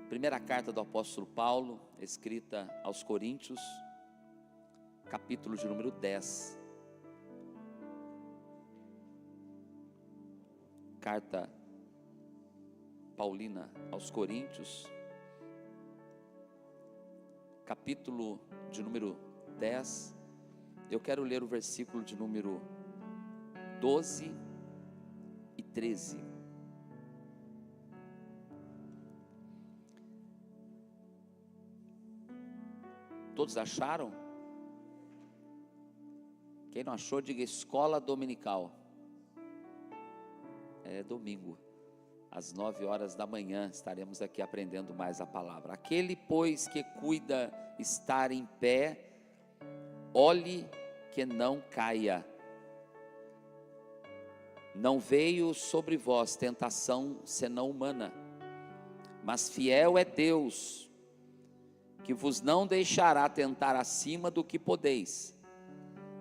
Primeira carta do apóstolo Paulo, escrita aos Coríntios, capítulo de número 10. Carta paulina aos Coríntios, capítulo de número 10. Eu quero ler o versículo de número 12 e 13. Todos acharam? Quem não achou, diga escola dominical. É domingo, às 9 horas da manhã, estaremos aqui aprendendo mais a palavra. Aquele, pois, que cuida estar em pé, olhe que não caia. Não veio sobre vós tentação senão humana, mas fiel é Deus, que vos não deixará tentar acima do que podeis.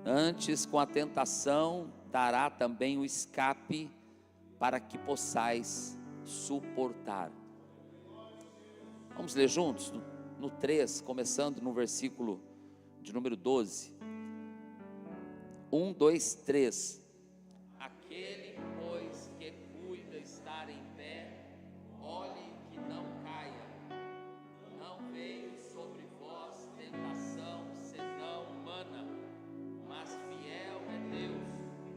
Antes, com a tentação, dará também o escape, para que possais suportar. Vamos ler juntos? No 3, começando no versículo de número 12. 1, 2, 3. Aquele, pois, que cuida estar em pé, olhe que não caia. Não veio sobre vós tentação senão humana, mas fiel é Deus,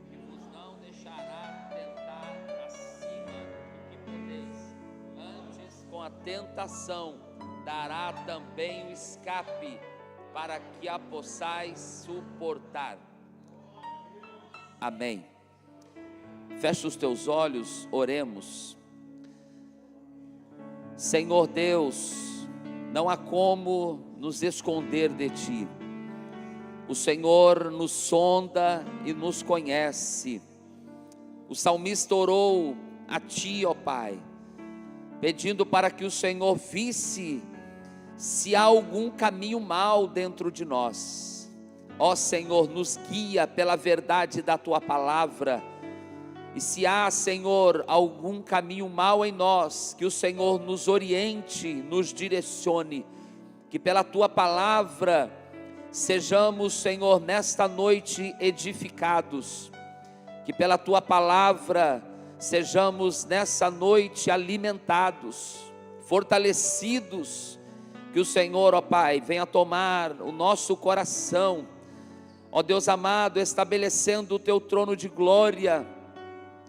que vos não deixará tentar acima do que podeis. Antes, com a tentação, dará também o escape, para que a possais suportar. Amém. Fecha os teus olhos, oremos. Senhor Deus, não há como nos esconder de Ti. O Senhor nos sonda e nos conhece. O salmista orou a Ti, ó Pai, pedindo para que o Senhor visse se há algum caminho mau dentro de nós. Ó Senhor, nos guia pela verdade da Tua palavra. E se há, Senhor, algum caminho mau em nós, que o Senhor nos oriente, nos direcione, que pela Tua palavra sejamos, Senhor, nesta noite edificados, que pela Tua palavra sejamos nessa noite alimentados, fortalecidos, que o Senhor, ó Pai, venha tomar o nosso coração, ó Deus amado, estabelecendo o Teu trono de glória,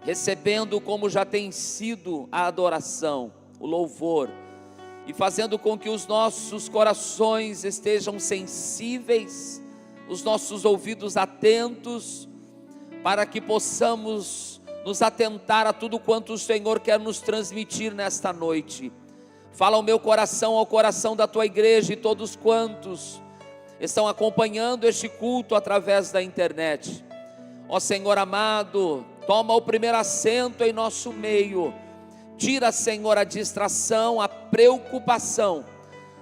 recebendo como já tem sido a adoração, o louvor, e fazendo com que os nossos corações estejam sensíveis, os nossos ouvidos atentos, para que possamos nos atentar a tudo quanto o Senhor quer nos transmitir nesta noite. Fala ao meu coração, ao coração da Tua igreja e todos quantos estão acompanhando este culto através da internet. Ó Senhor amado, toma o primeiro assento em nosso meio. Tira, Senhor, a distração, a preocupação.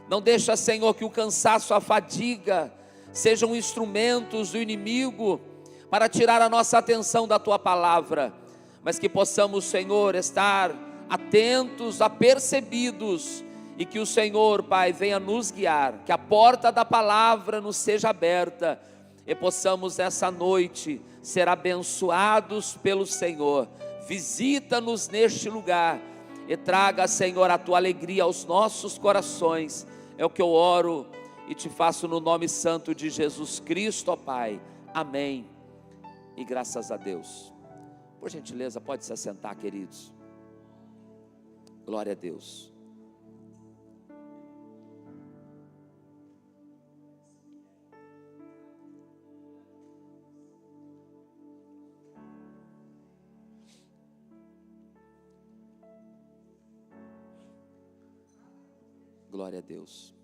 Não deixa, Senhor, que o cansaço, a fadiga sejam instrumentos do inimigo para tirar a nossa atenção da Tua palavra, mas que possamos, Senhor, estar atentos, apercebidos, e que o Senhor, Pai, venha nos guiar, que a porta da palavra nos seja aberta, e possamos essa noite ser abençoados pelo Senhor. Visita-nos neste lugar, e traga, Senhor, a Tua alegria aos nossos corações. É o que eu oro e Te faço no nome santo de Jesus Cristo, ó Pai. Amém. E graças a Deus. Por gentileza, pode se assentar, queridos. Glória a Deus. Glória a Deus.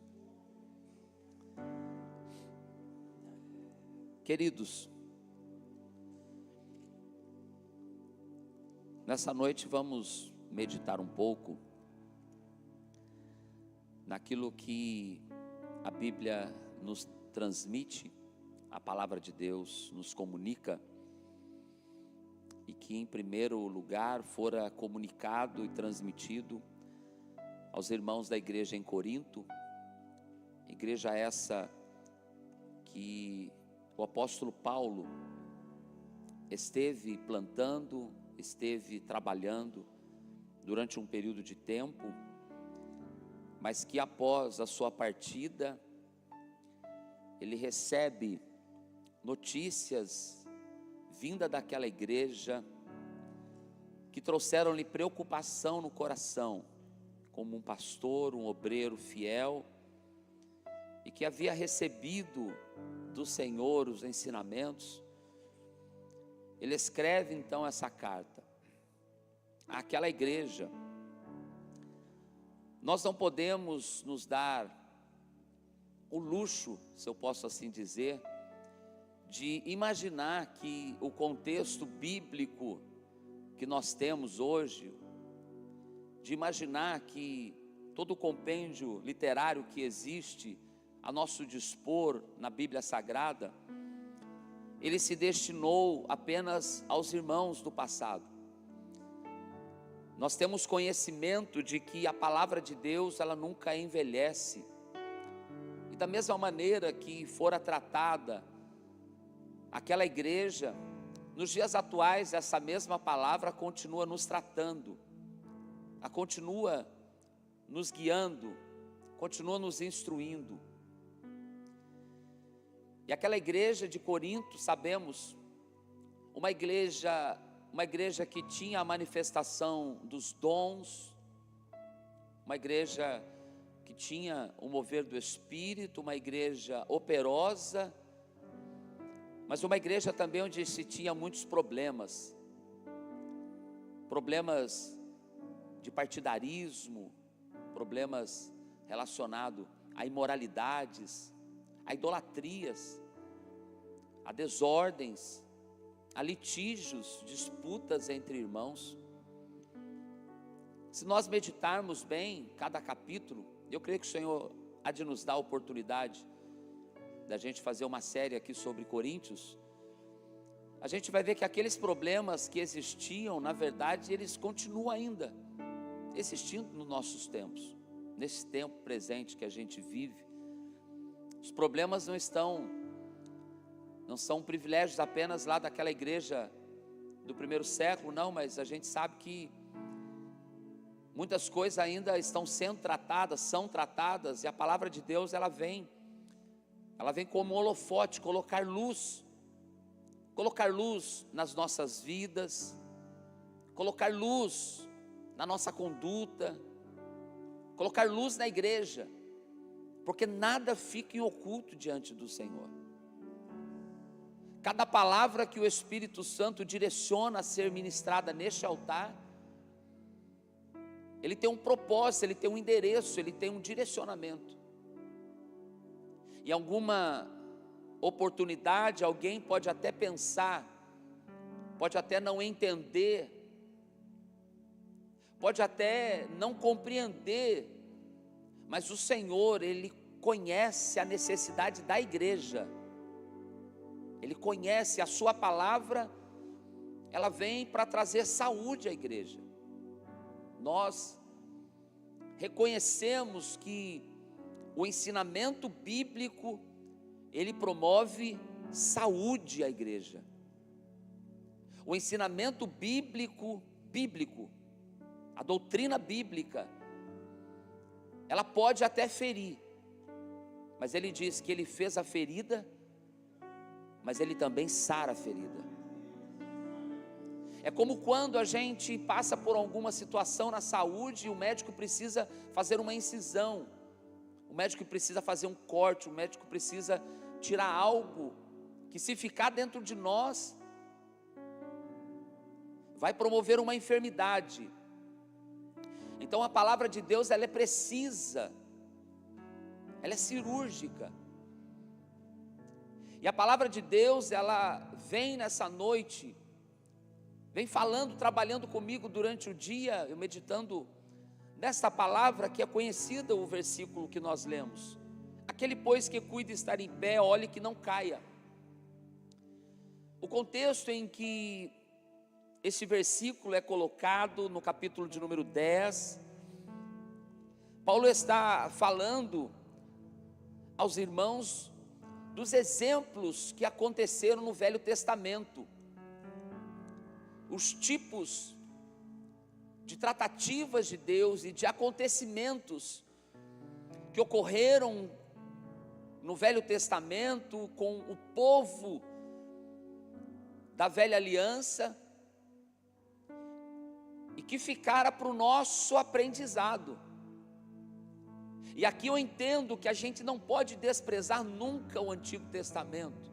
Queridos, nessa noite vamos meditar um pouco naquilo que a Bíblia nos transmite, a palavra de Deus nos comunica, e que em primeiro lugar fora comunicado e transmitido aos irmãos da igreja em Corinto, igreja essa que o apóstolo Paulo esteve plantando, esteve trabalhando durante um período de tempo, mas que após a sua partida, ele recebe notícias vinda daquela igreja que trouxeram-lhe preocupação no coração, como um pastor, um obreiro fiel, e que havia recebido do Senhor os ensinamentos. Ele escreve então essa carta àquela igreja. Nós não podemos nos dar o luxo, se eu posso assim dizer, de imaginar que o contexto bíblico que nós temos hoje, de imaginar que todo o compêndio literário que existe a nosso dispor na Bíblia Sagrada, ele se destinou apenas aos irmãos do passado. Nós temos conhecimento de que a palavra de Deus, ela nunca envelhece, e da mesma maneira que fora tratada aquela igreja, nos dias atuais essa mesma palavra continua nos tratando, ela continua nos guiando, continua nos instruindo. E aquela igreja de Corinto, sabemos, uma igreja que tinha a manifestação dos dons, uma igreja que tinha o mover do Espírito, uma igreja operosa, mas uma igreja também onde se tinha muitos problemas de partidarismo, problemas relacionados a imoralidades, a idolatrias, a desordens, a litígios, disputas entre irmãos. Se nós meditarmos bem cada capítulo, eu creio que o Senhor há de nos dar a oportunidade da gente fazer uma série aqui sobre Coríntios. A gente vai ver que aqueles problemas que existiam, na verdade, eles continuam ainda existindo nos nossos tempos, nesse tempo presente que a gente vive. Os problemas não são privilégios apenas lá daquela igreja do primeiro século, não, mas a gente sabe que muitas coisas ainda estão sendo tratadas, são tratadas, e a palavra de Deus, ela vem como um holofote, colocar luz nas nossas vidas, colocar luz na nossa conduta, colocar luz na igreja, porque nada fica em oculto diante do Senhor. Cada palavra que o Espírito Santo direciona a ser ministrada neste altar, ele tem um propósito, ele tem um endereço, ele tem um direcionamento. Em alguma oportunidade, alguém pode até pensar, pode até não entender, pode até não compreender, mas o Senhor, Ele conhece a necessidade da igreja, Ele conhece a sua palavra, ela vem para trazer saúde à igreja. Nós reconhecemos que o ensinamento bíblico, ele promove saúde à igreja. O ensinamento bíblico, a doutrina bíblica, ela pode até ferir, mas ele diz que ele fez a ferida, mas ele também sara a ferida. É como quando a gente passa por alguma situação na saúde e o médico precisa fazer uma incisão, o médico precisa fazer um corte, o médico precisa tirar algo que, se ficar dentro de nós, vai promover uma enfermidade. Então a palavra de Deus, ela é precisa, ela é cirúrgica. E a palavra de Deus, ela vem nessa noite, vem falando, trabalhando comigo durante o dia, eu meditando nesta palavra que é conhecida, o versículo que nós lemos. Aquele, pois, que cuida estar em pé, olhe que não caia. O contexto em que esse versículo é colocado, no capítulo de número 10, Paulo está falando aos irmãos dos exemplos que aconteceram no Velho Testamento, os tipos de tratativas de Deus e de acontecimentos que ocorreram no Velho Testamento com o povo da velha aliança e que ficara para o nosso aprendizado. E aqui eu entendo que a gente não pode desprezar nunca o Antigo Testamento,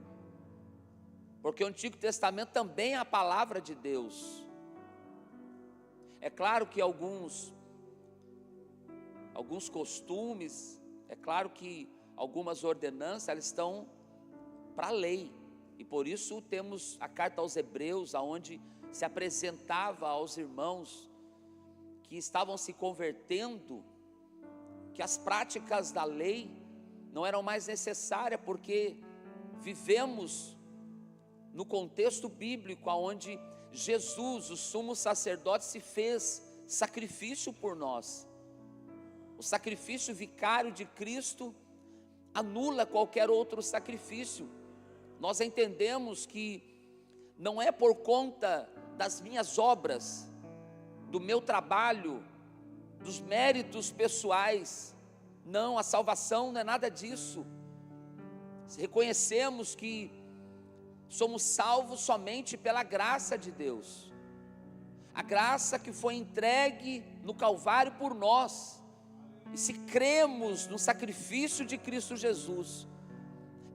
porque o Antigo Testamento também é a palavra de Deus. É claro que alguns costumes, é claro que algumas ordenanças, elas estão para a lei, e por isso temos a carta aos Hebreus, aonde se apresentava aos irmãos que estavam se convertendo, que as práticas da lei não eram mais necessárias, porque vivemos no contexto bíblico, onde Jesus, o sumo sacerdote, se fez sacrifício por nós. O sacrifício vicário de Cristo anula qualquer outro sacrifício. Nós entendemos que não é por conta das minhas obras, do meu trabalho, dos méritos pessoais. Não, a salvação não é nada disso. Reconhecemos que somos salvos somente pela graça de Deus, a graça que foi entregue no Calvário por nós. E se cremos no sacrifício de Cristo Jesus,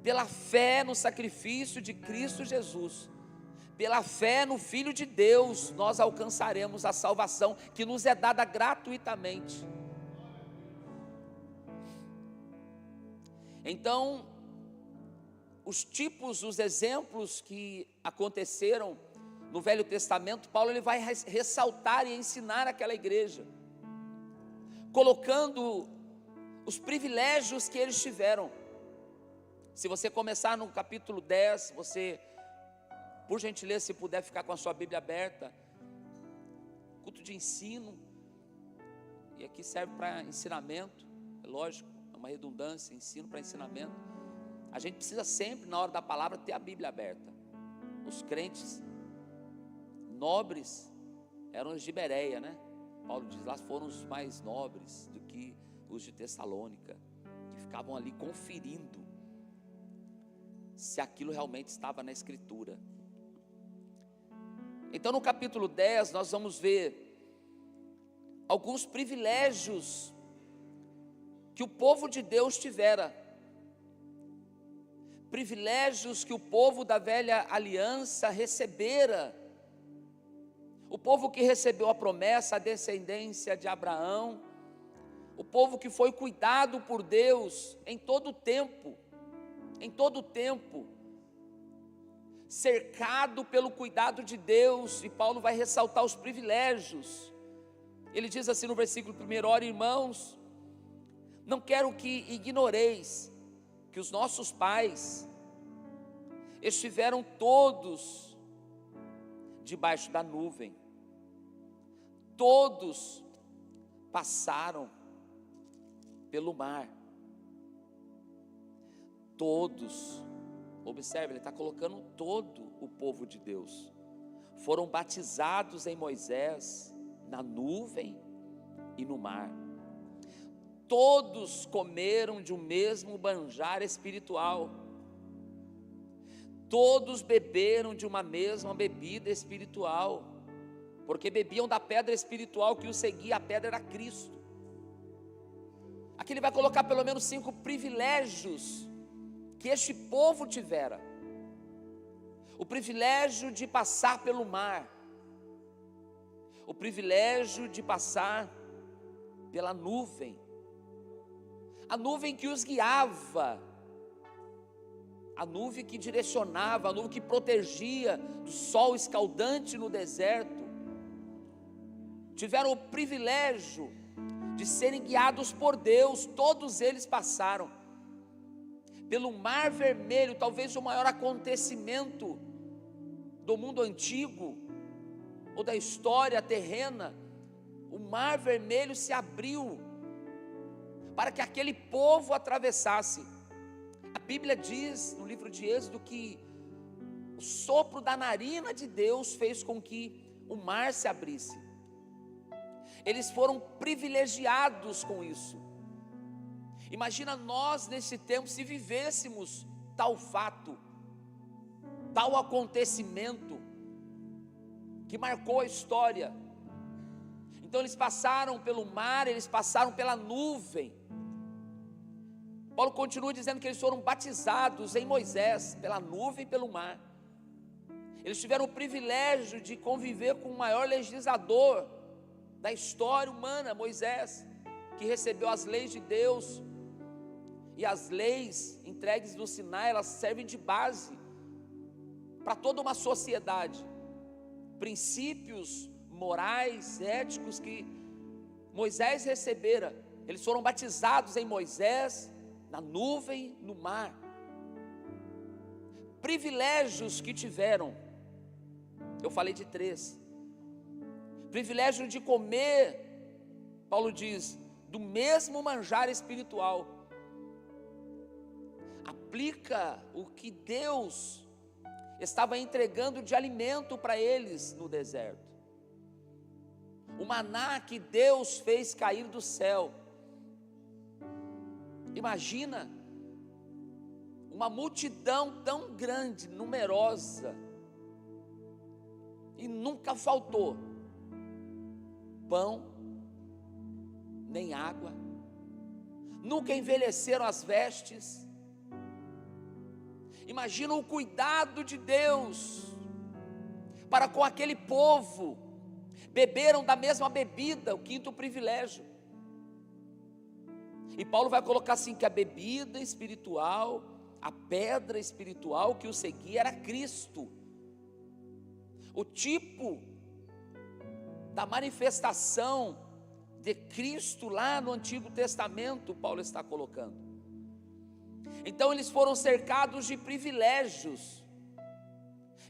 pela fé no sacrifício de Cristo Jesus, pela fé no Filho de Deus, nós alcançaremos a salvação que nos é dada gratuitamente. Então, os tipos, os exemplos que aconteceram no Velho Testamento, Paulo ele vai ressaltar e ensinar aquela igreja, colocando os privilégios que eles tiveram. Se você começar no capítulo 10, você, por gentileza, se puder ficar com a sua Bíblia aberta, culto de ensino, e aqui serve para ensinamento, é lógico, é uma redundância, ensino para ensinamento. A gente precisa sempre, na hora da palavra, ter a Bíblia aberta. Os crentes nobres eram os de Bereia, né? Paulo diz, lá foram os mais nobres do que os de Tessalônica, que ficavam ali conferindo se aquilo realmente estava na Escritura. Então no capítulo 10 nós vamos ver alguns privilégios que o povo de Deus tivera, privilégios que o povo da velha aliança recebera, o povo que recebeu a promessa, a descendência de Abraão, o povo que foi cuidado por Deus em todo o tempo, cercado pelo cuidado de Deus. E Paulo vai ressaltar os privilégios. Ele diz assim no versículo 1: ora, irmãos, não quero que ignoreis que os nossos pais estiveram todos debaixo da nuvem, todos passaram pelo mar, todos, observe, ele está colocando todo o povo de Deus, foram batizados em Moisés, na nuvem e no mar. Todos comeram de um mesmo manjar espiritual, todos beberam de uma mesma bebida espiritual, porque bebiam da pedra espiritual que os seguia. A pedra era Cristo. Aqui ele vai colocar pelo menos 5 privilégios que este povo tivera: o privilégio de passar pelo mar, o privilégio de passar pela nuvem, a nuvem que os guiava, a nuvem que direcionava, a nuvem que protegia do sol escaldante no deserto. Tiveram o privilégio de serem guiados por Deus. Todos eles passaram pelo Mar Vermelho, talvez o maior acontecimento do mundo antigo ou da história terrena. O Mar Vermelho se abriu para que aquele povo atravessasse. A Bíblia diz no livro de Êxodo que o sopro da narina de Deus fez com que o mar se abrisse. Eles foram privilegiados com isso. Imagina nós nesse tempo se vivêssemos tal fato, tal acontecimento que marcou a história. Então eles passaram pelo mar, eles passaram pela nuvem. Paulo continua dizendo que eles foram batizados em Moisés, pela nuvem e pelo mar. Eles tiveram o privilégio de conviver com o maior legislador da história humana, Moisés, que recebeu as leis de Deus. E as leis entregues no Sinai, elas servem de base para toda uma sociedade. Princípios morais, éticos que Moisés recebera. Eles foram batizados em Moisés, na nuvem, no mar. Privilégios que tiveram. Eu falei de 3. Privilégio de comer, Paulo diz, do mesmo manjar espiritual. Aplica o que Deus estava entregando de alimento para eles no deserto. O maná que Deus fez cair do céu. Imagina uma multidão tão grande, numerosa, e nunca faltou pão, nem água, nunca envelheceram as vestes. Imagina o cuidado de Deus para com aquele povo. Beberam da mesma bebida, o 5º privilégio. E Paulo vai colocar assim, que a bebida espiritual, a pedra espiritual que o seguia era Cristo. O tipo da manifestação de Cristo lá no Antigo Testamento, Paulo está colocando. Então eles foram cercados de privilégios.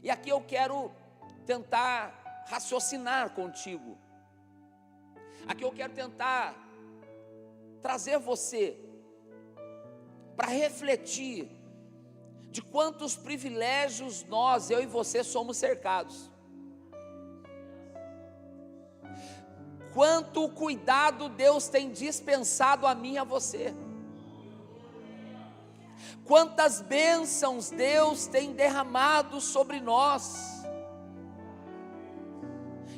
E aqui eu quero tentar raciocinar contigo. Aqui eu quero tentar trazer você para refletir de quantos privilégios nós, eu e você, somos cercados. Quanto cuidado Deus tem dispensado a mim e a você. Quantas bênçãos Deus tem derramado sobre nós.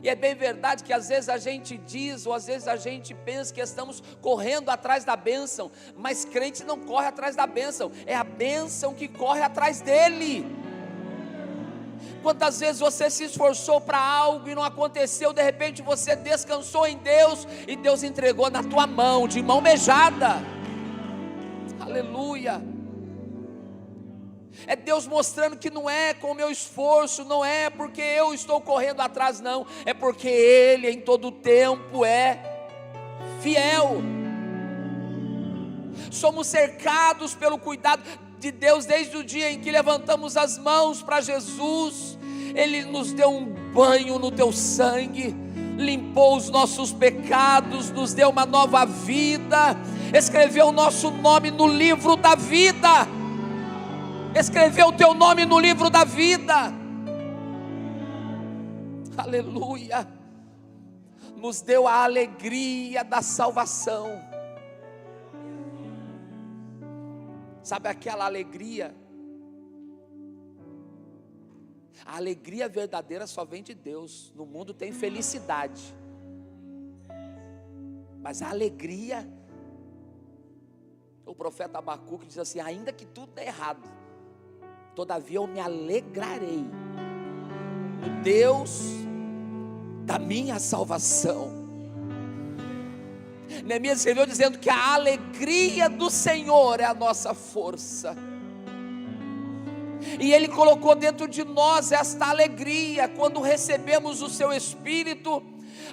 E é bem verdade que às vezes a gente diz, ou às vezes a gente pensa que estamos correndo atrás da bênção, mas crente não corre atrás da bênção, é a bênção que corre atrás dele. Quantas vezes você se esforçou para algo e não aconteceu, de repente você descansou em Deus e Deus entregou na tua mão, de mão beijada. Aleluia. É Deus mostrando que não é com o meu esforço, não é porque eu estou correndo atrás, não, é porque Ele em todo tempo é fiel. Somos cercados pelo cuidado de Deus desde o dia em que levantamos as mãos para Jesus. Ele nos deu um banho no teu sangue, limpou os nossos pecados, nos deu uma nova vida, escreveu o nosso nome no livro da vida. Escreveu o teu nome no livro da vida. Aleluia. Nos deu a alegria da salvação. Sabe aquela alegria? A alegria verdadeira só vem de Deus. No mundo tem felicidade, mas a alegria, o profeta Abacuque diz assim: ainda que tudo dê errado, todavia eu me alegrarei no Deus da minha salvação. Neemias escreveu dizendo que a alegria do Senhor é a nossa força. E Ele colocou dentro de nós esta alegria quando recebemos o Seu Espírito.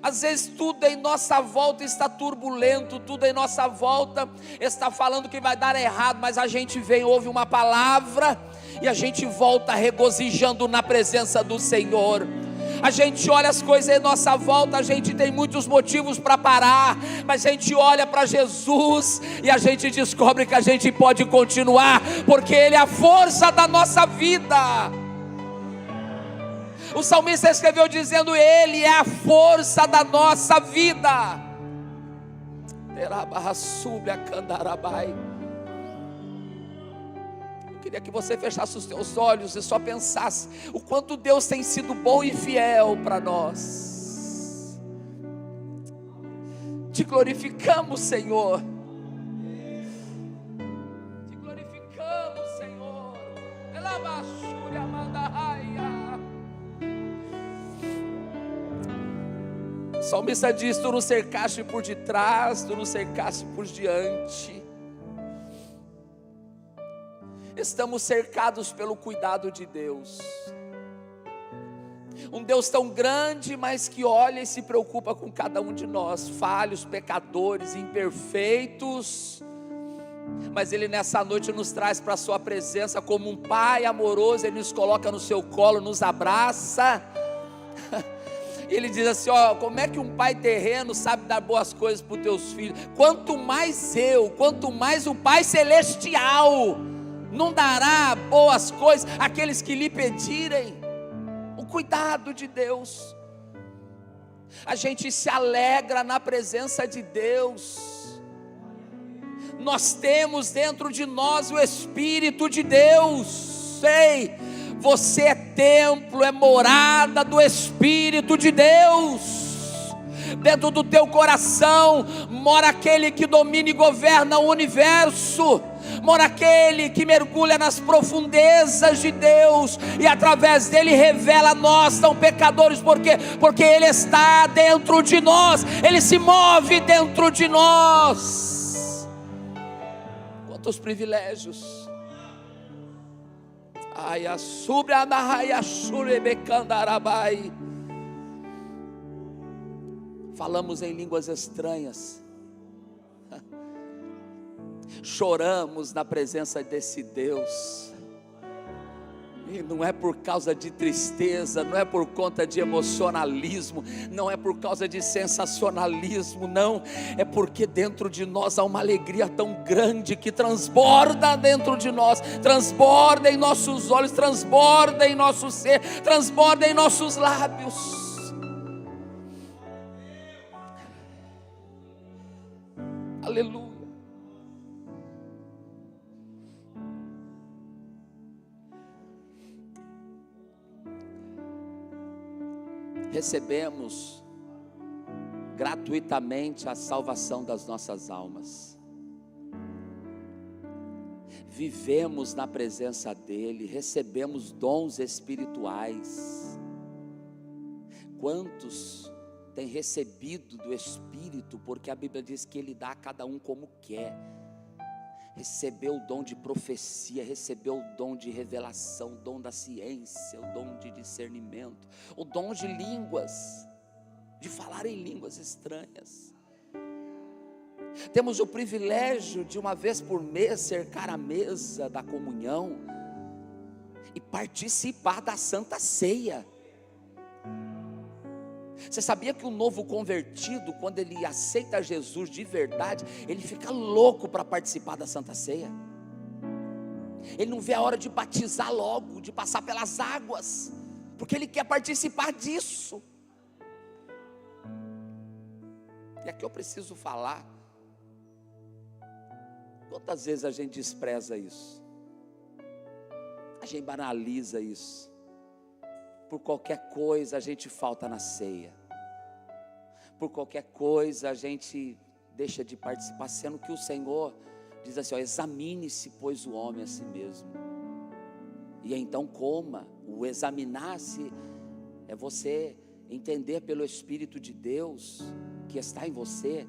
Às vezes tudo em nossa volta está turbulento, tudo em nossa volta está falando que vai dar errado, mas a gente vem, ouve uma palavra e a gente volta regozijando na presença do Senhor. A gente olha as coisas em nossa volta, a gente tem muitos motivos para parar, mas a gente olha para Jesus e a gente descobre que a gente pode continuar, porque Ele é a força da nossa vida. O salmista escreveu dizendo: Ele é a força da nossa vida. Eu queria que você fechasse os teus olhos e só pensasse o quanto Deus tem sido bom e fiel para nós. Te glorificamos, Senhor. Te glorificamos, Senhor. O salmista diz: Tu nos cercaste por detrás, Tu nos cercaste por diante. Estamos cercados pelo cuidado de Deus. Um Deus tão grande, mas que olha e se preocupa com cada um de nós, falhos, pecadores, imperfeitos. Mas Ele nessa noite nos traz para a sua presença como um Pai amoroso. Ele nos coloca no seu colo, nos abraça. Ele diz assim: ó, como é que um pai terreno sabe dar boas coisas para os teus filhos? Quanto mais o Pai celestial não dará boas coisas àqueles que lhe pedirem. O cuidado de Deus. A gente se alegra na presença de Deus. Nós temos dentro de nós o Espírito de Deus. Sei, você é templo, é morada do Espírito de Deus. Dentro do teu coração mora aquele que domina e governa o universo. Mora aquele que mergulha nas profundezas de Deus e através dele revela a nós tão pecadores. Por quê? Porque Ele está dentro de nós, Ele se move dentro de nós. Quantos privilégios! Falamos em línguas estranhas, choramos na presença desse Deus, e não é por causa de tristeza, não é por conta de emocionalismo, não é por causa de sensacionalismo, não, é porque dentro de nós há uma alegria tão grande que transborda dentro de nós, transborda em nossos olhos, transborda em nosso ser, transborda em nossos lábios. Aleluia. Recebemos gratuitamente a salvação das nossas almas. Vivemos na presença dEle, recebemos dons espirituais. Quantos têm recebido do Espírito? Porque a Bíblia diz que Ele dá a cada um como quer. Recebeu o dom de profecia, recebeu o dom de revelação, o dom da ciência, o dom de discernimento, o dom de línguas, de falar em línguas estranhas. Temos o privilégio de uma vez por mês cercar a mesa da comunhão e participar da Santa Ceia. Você sabia que o novo convertido, quando ele aceita Jesus de verdade, ele fica louco para participar da Santa Ceia? Ele não vê a hora de batizar logo, de passar pelas águas, porque ele quer participar disso. E aqui eu preciso falar, quantas vezes a gente despreza isso? A gente banaliza isso. Por qualquer coisa a gente falta na ceia. Por qualquer coisa a gente deixa de participar, sendo que o Senhor diz assim: ó, examine-se, pois, o homem a si mesmo, e então coma. O examinar-se é você entender pelo Espírito de Deus que está em você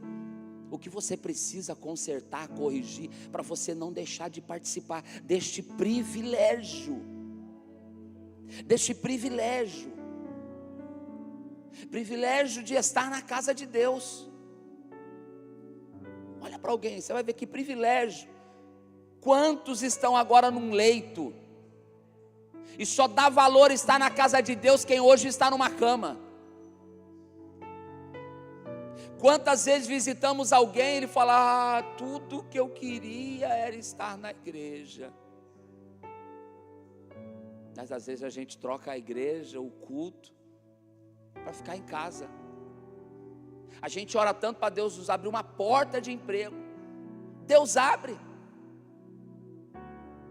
o que você precisa consertar, corrigir, para você não deixar de participar deste privilégio. Privilégio de estar na casa de Deus. Olha para alguém, você vai ver que privilégio. Quantos estão agora num leito E só dá valor estar na casa de Deus quem hoje está numa cama. Quantas vezes visitamos alguém e ele fala: tudo que eu queria era estar na igreja. Mas às vezes a gente troca a igreja, o culto, para ficar em casa. A gente ora tanto para Deus nos abrir uma porta de emprego. Deus abre.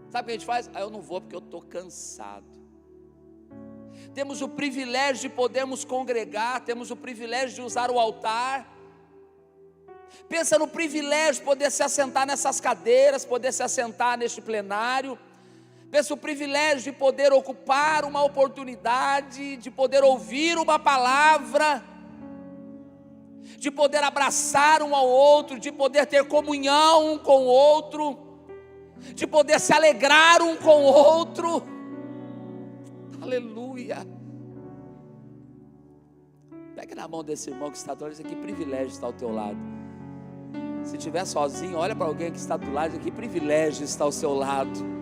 Sabe o que a gente faz? Eu não vou porque eu estou cansado. Temos o privilégio de podermos congregar, temos o privilégio de usar o altar. Pensa no privilégio de poder se assentar nessas cadeiras, poder se assentar neste plenário. Pensa o privilégio de poder ocupar uma oportunidade, de poder ouvir uma palavra, de poder abraçar um ao outro, de poder ter comunhão um com o outro, de poder se alegrar um com o outro. Aleluia. Pega na mão desse irmão que está do lado e diz: que privilégio estar ao teu lado. Se estiver sozinho, olha para alguém que está do lado e diz: que privilégio estar ao seu lado.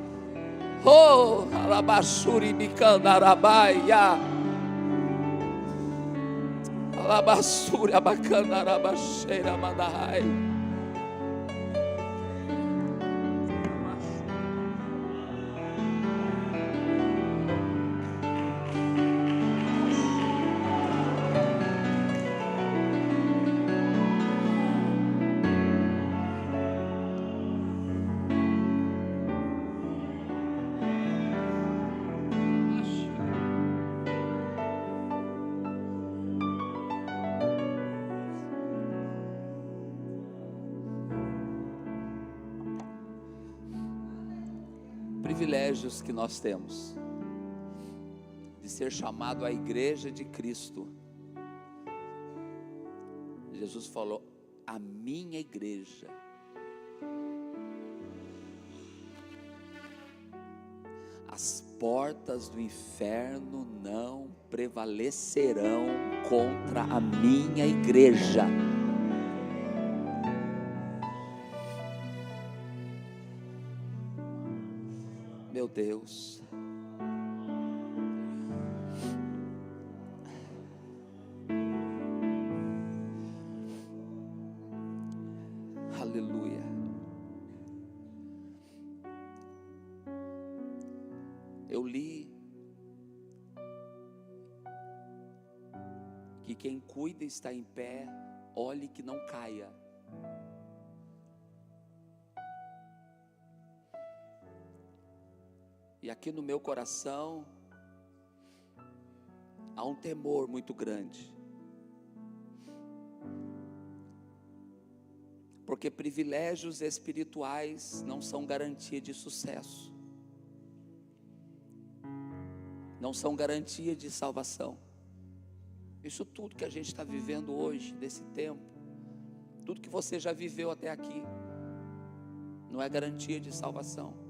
Oh, alabashuri bicandarabaia, alabashuri abacandarabasheira mandahai. Privilégios que nós temos de ser chamado a igreja de Cristo. Jesus falou: a minha igreja. As portas do inferno não prevalecerão contra a minha igreja. Meu Deus, aleluia. Eu li que quem cuida está em pé, olhe que não caia. E aqui no meu coração há um temor muito grande, porque privilégios espirituais não são garantia de sucesso, não são garantia de salvação. Isso tudo que a gente está vivendo hoje, desse tempo, tudo que você já viveu até aqui, não é garantia de salvação.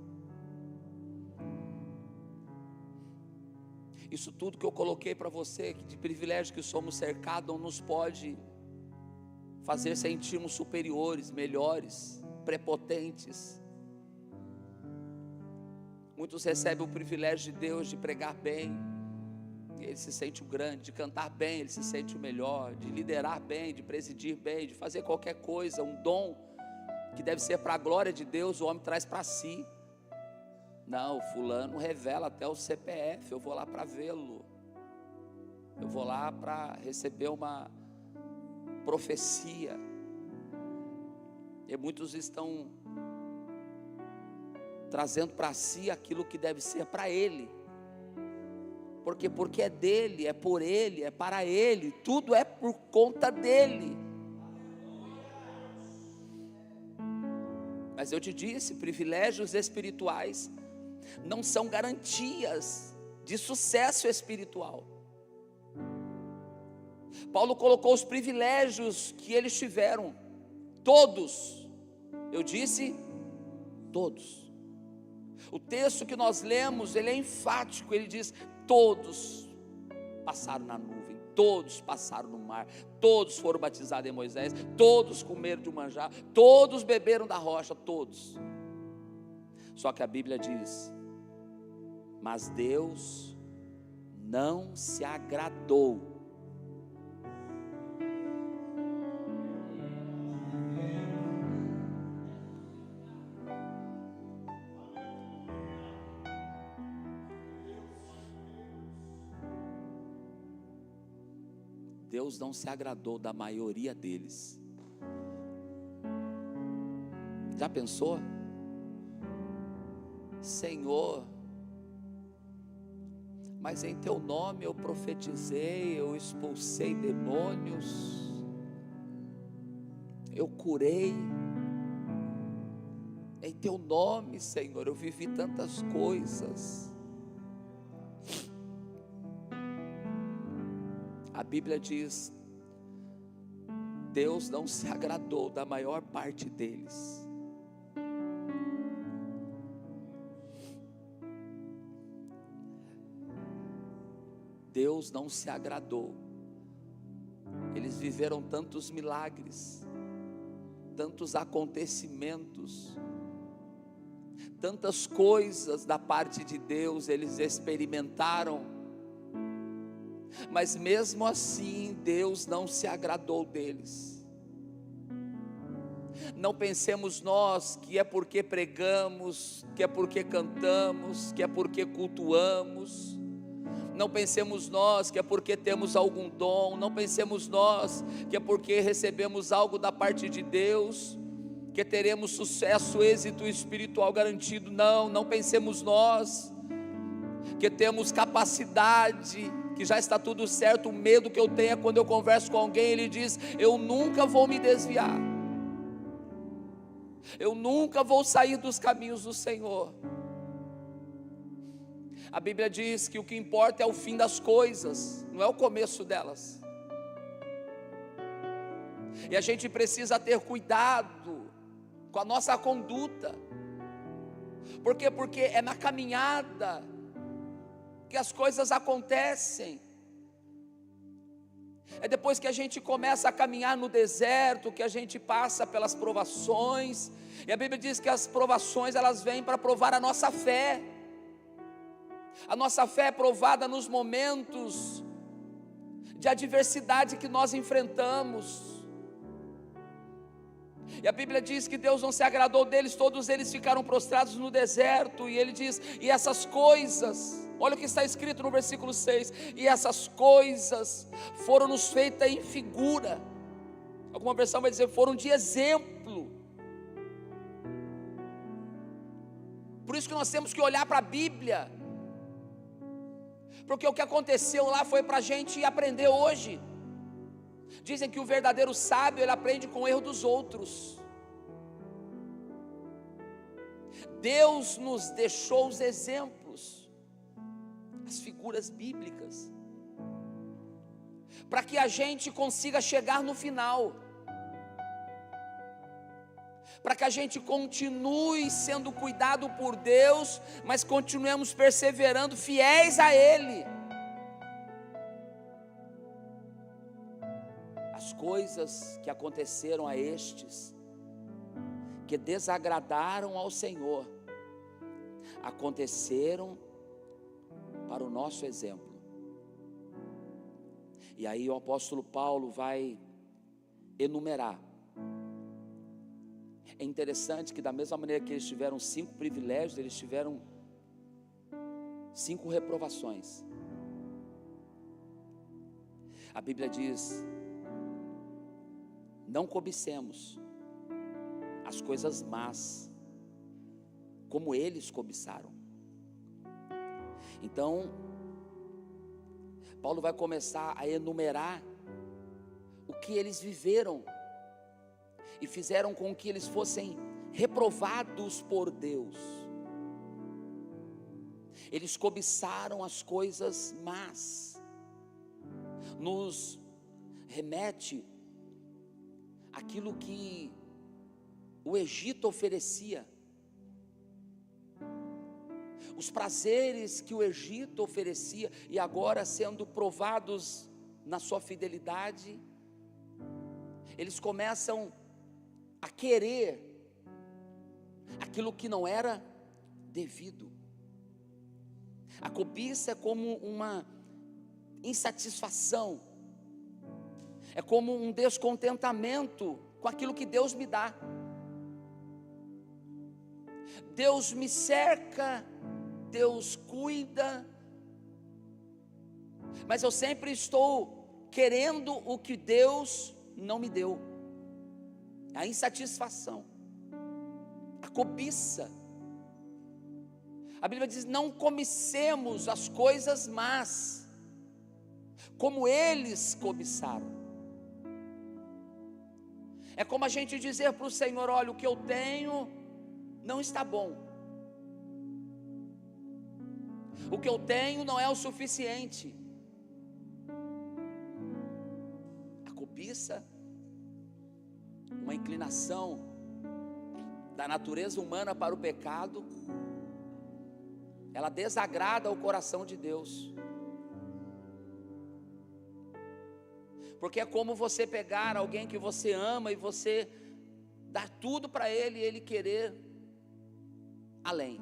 Isso tudo que eu coloquei para você, de privilégio que somos cercados, não nos pode fazer sentirmos superiores, melhores, prepotentes. Muitos recebem o privilégio de Deus de pregar bem, ele se sente o grande, de cantar bem, ele se sente o melhor, de liderar bem, de presidir bem, de fazer qualquer coisa, um dom que deve ser para a glória de Deus, o homem traz para si. Não, fulano revela até o CPF, eu vou lá para vê-lo, eu vou lá para receber uma profecia. E muitos estão trazendo para si aquilo que deve ser para ele, porque é dele, é por ele, é para ele, tudo é por conta dele. Mas eu te disse, privilégios espirituais não são garantias de sucesso espiritual. Paulo colocou os privilégios que eles tiveram, todos, eu disse, todos. O texto que nós lemos, ele é enfático, ele diz: todos passaram na nuvem, todos passaram no mar, todos foram batizados em Moisés, todos comeram de um manjar, todos beberam da rocha, todos. Só que a Bíblia diz: Mas Deus não se agradou. Deus não se agradou da maioria deles. Já pensou? Senhor, mas em teu nome eu profetizei, eu expulsei demônios, eu curei, em teu nome, Senhor, eu vivi tantas coisas. A Bíblia diz: Deus não se agradou da maior parte deles. Deus não se agradou. Eles viveram tantos milagres, tantos acontecimentos, tantas coisas da parte de Deus eles experimentaram, mas mesmo assim Deus não se agradou deles. Não pensemos nós que é porque pregamos, que é porque cantamos, que é porque cultuamos. Não pensemos nós que é porque temos algum dom. Não pensemos nós que é porque recebemos algo da parte de Deus, que teremos sucesso, êxito espiritual garantido. Não pensemos nós que temos capacidade, que já está tudo certo. O medo que eu tenho é quando eu converso com alguém, ele diz: eu nunca vou me desviar, eu nunca vou sair dos caminhos do Senhor. A Bíblia diz que o que importa é o fim das coisas, não é o começo delas. E a gente precisa ter cuidado com a nossa conduta. Por quê? Porque é na caminhada que as coisas acontecem. É depois que a gente começa a caminhar no deserto que a gente passa pelas provações. E a Bíblia diz que as provações, elas vêm para provar a nossa fé. A nossa fé é provada nos momentos de adversidade que nós enfrentamos. E a Bíblia diz que Deus não se agradou deles, todos eles ficaram prostrados no deserto. E ele diz: e essas coisas, olha o que está escrito no versículo 6: e essas coisas foram nos feitas em figura. Alguma versão vai dizer: foram de exemplo. Por isso que nós temos que olhar para a Bíblia, porque o que aconteceu lá foi para a gente aprender hoje. Dizem que o verdadeiro sábio, ele aprende com o erro dos outros. Deus nos deixou os exemplos, as figuras bíblicas, para que a gente consiga chegar no final, para que a gente continue sendo cuidado por Deus, mas continuemos perseverando, fiéis a Ele. As coisas que aconteceram a estes, que desagradaram ao Senhor, aconteceram para o nosso exemplo. E aí o apóstolo Paulo vai enumerar. É interessante que da mesma maneira que eles tiveram 5 privilégios, eles tiveram 5 reprovações. A Bíblia diz: não cobicemos as coisas más, como eles cobiçaram. Então, Paulo vai começar a enumerar o que eles viveram e fizeram com que eles fossem reprovados por Deus. Eles cobiçaram as coisas más. Nos remete aquilo que o Egito oferecia, os prazeres que o Egito oferecia, e agora sendo provados na sua fidelidade, eles começam a querer aquilo que não era devido. A cobiça é como uma insatisfação, é como um descontentamento com aquilo que Deus me dá. Deus me cerca, Deus cuida, mas eu sempre estou querendo o que Deus não me deu. A insatisfação, a cobiça. A Bíblia diz: não cobicemos as coisas más, como eles cobiçaram. É como a gente dizer para o Senhor: olha, o que eu tenho não está bom, o que eu tenho não é o suficiente. A cobiça, uma inclinação da natureza humana para o pecado, ela desagrada o coração de Deus. Porque é como você pegar alguém que você ama e você dar tudo para ele e ele querer além.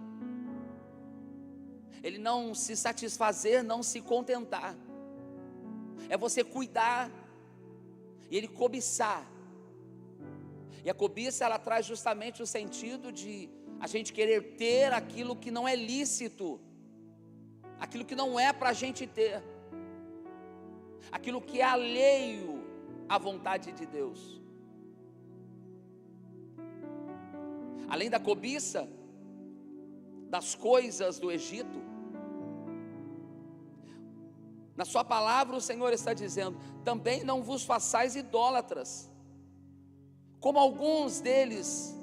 Ele não se satisfazer, não se contentar. É você cuidar e ele cobiçar. E a cobiça, ela traz justamente o sentido de a gente querer ter aquilo que não é lícito, aquilo que não é para a gente ter, aquilo que é alheio à vontade de Deus. Além da cobiça das coisas do Egito, na sua palavra o Senhor está dizendo: também não vos façais idólatras, como alguns deles.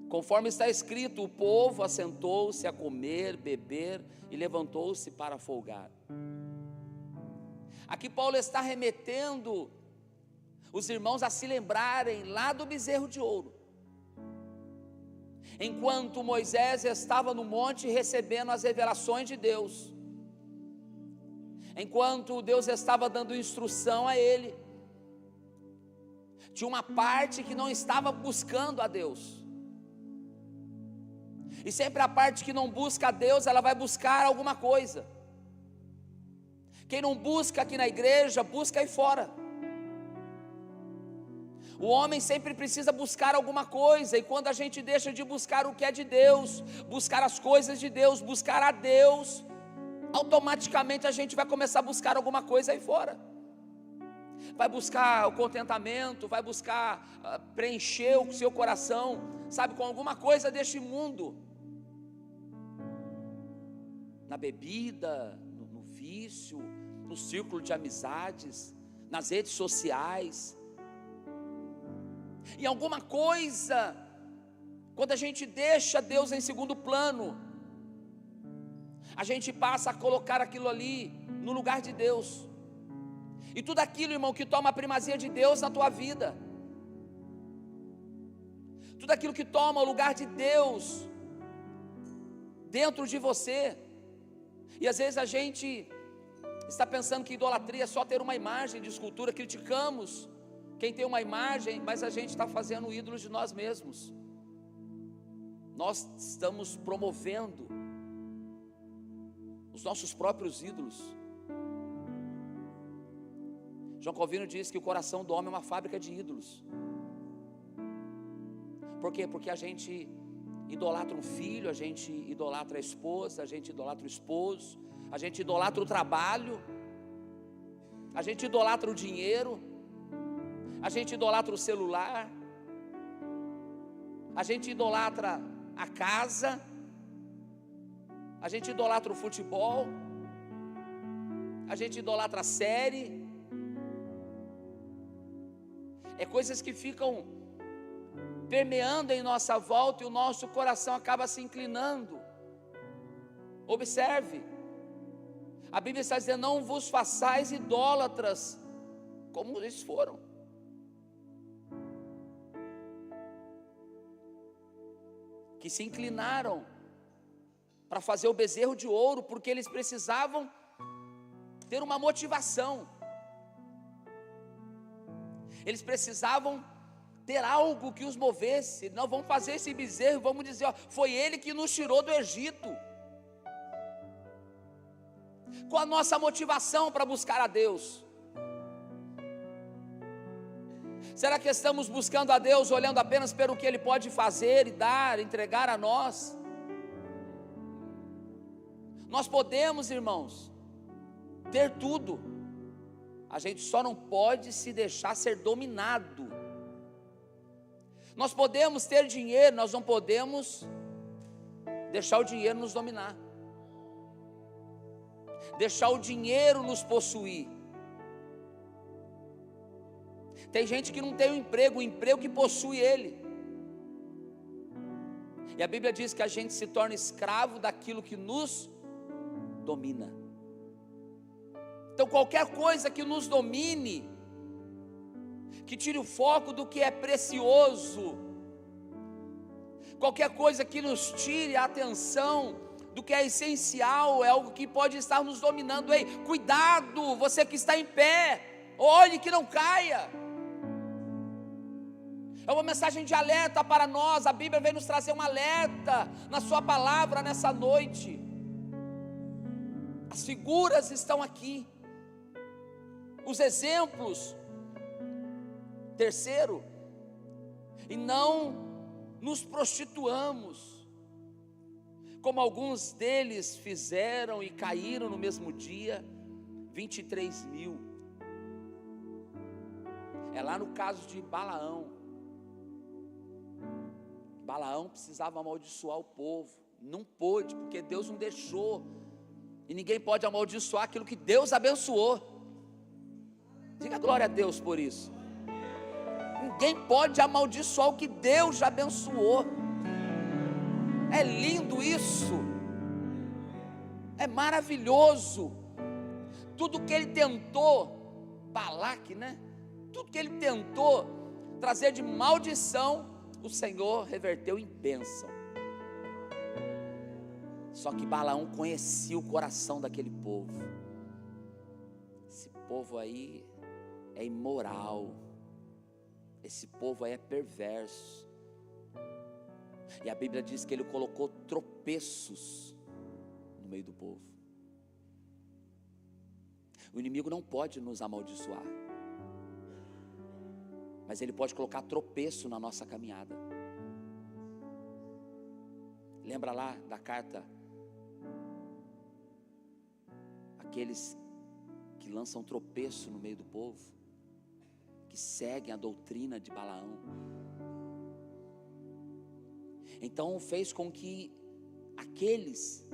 Conforme está escrito, o povo assentou-se a comer, beber e levantou-se para folgar. Aqui Paulo está remetendo os irmãos a se lembrarem lá do bezerro de ouro. Enquanto Moisés estava no monte recebendo as revelações de Deus, enquanto Deus estava dando instrução a ele, tinha uma parte que não estava buscando a Deus. E sempre a parte que não busca a Deus, ela vai buscar alguma coisa. Quem não busca aqui na igreja, busca aí fora. O homem sempre precisa buscar alguma coisa, e quando a gente deixa de buscar o que é de Deus, buscar as coisas de Deus, buscar a Deus, automaticamente a gente vai começar a buscar alguma coisa aí fora. Vai buscar o contentamento, vai buscar preencher o seu coração, sabe, com alguma coisa deste mundo. Na bebida, no vício, no círculo de amizades, nas redes sociais. Em alguma coisa, quando a gente deixa Deus em segundo plano, a gente passa a colocar aquilo ali no lugar de Deus. E tudo aquilo, irmão, que toma a primazia de Deus na tua vida, tudo aquilo que toma o lugar de Deus dentro de você. E às vezes a gente está pensando que idolatria é só ter uma imagem de escultura. Criticamos quem tem uma imagem, mas a gente está fazendo ídolos de nós mesmos. Nós estamos promovendo os nossos próprios ídolos. João Calvino diz que o coração do homem é uma fábrica de ídolos. Por quê? Porque a gente idolatra um filho, a gente idolatra a esposa, a gente idolatra o esposo, a gente idolatra o trabalho, a gente idolatra o dinheiro, a gente idolatra o celular, a gente idolatra a casa, a gente idolatra o futebol, a gente idolatra a série. É coisas que ficam permeando em nossa volta e o nosso coração acaba se inclinando. Observe, a Bíblia está dizendo: não vos façais idólatras, como eles foram. Que se inclinaram para fazer o bezerro de ouro, porque eles precisavam ter uma motivação. Eles precisavam ter algo que os movesse. Não, vamos fazer esse bezerro, vamos dizer, ó, foi ele que nos tirou do Egito. Qual a nossa motivação para buscar a Deus? Será que estamos buscando a Deus olhando apenas pelo que Ele pode fazer e dar, entregar a nós? Nós podemos, irmãos, ter tudo, a gente só não pode se deixar ser dominado. Nós podemos ter dinheiro, nós não podemos deixar o dinheiro nos dominar, deixar o dinheiro nos possuir. Tem gente que não tem um emprego, o emprego que possui ele. E a Bíblia diz que a gente se torna escravo daquilo que nos domina. Então qualquer coisa que nos domine, que tire o foco do que é precioso, qualquer coisa que nos tire a atenção do que é essencial, é algo que pode estar nos dominando. Ei, cuidado, você que está em pé, olhe que não caia. É uma mensagem de alerta para nós. A Bíblia vem nos trazer um alerta na sua palavra nessa noite. As figuras estão aqui, os exemplos. Terceiro, e não nos prostituamos, como alguns deles fizeram e caíram no mesmo dia, 23 mil. É lá no caso de Balaão. Balaão precisava amaldiçoar o povo, não pôde, porque Deus não deixou, e ninguém pode amaldiçoar aquilo que Deus abençoou. Diga glória a Deus por isso. Ninguém pode amaldiçoar o que Deus já abençoou. É lindo isso, é maravilhoso. Tudo que ele tentou, Balaque, né? Tudo que ele tentou trazer de maldição, o Senhor reverteu em bênção. Só que Balaão conhecia o coração daquele povo. Esse povo aí é imoral, esse povo aí é perverso. E a Bíblia diz que ele colocou tropeços no meio do povo. O inimigo não pode nos amaldiçoar, mas ele pode colocar tropeço na nossa caminhada. Lembra lá da carta, aqueles que lançam tropeço no meio do povo, que seguem a doutrina de Balaão. Então fez com que aqueles